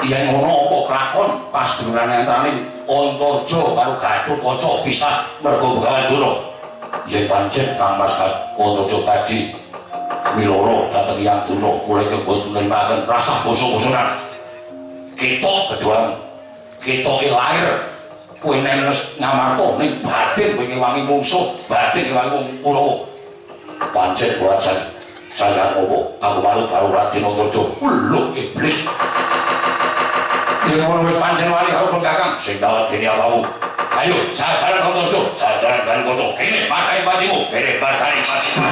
yen ngono apa kelakon pas duluran antaraning Antarja karo Gatotkaca pisah mergo Begawan Duna. Yen pancen Kang Mas Antarja badhe miloro dhateng Hyang Duna mulai kebon nrimaken rasah basa-basanan. Kita kejuang kita lahir kowe nenes ngamarta ning batin kowe ngewangi mungsuh batin ngewangi wong Kurawa. Pancen buat saya ngopo aku manut karo Raden Antarja. Lho iblis. Yen ngono wis pancen wali karo Kakang sing dawet dene apamu. Ayo, jajaran Antarja, jajaran Gatotkaca. Kene pakai patimu, kene pakai patimu.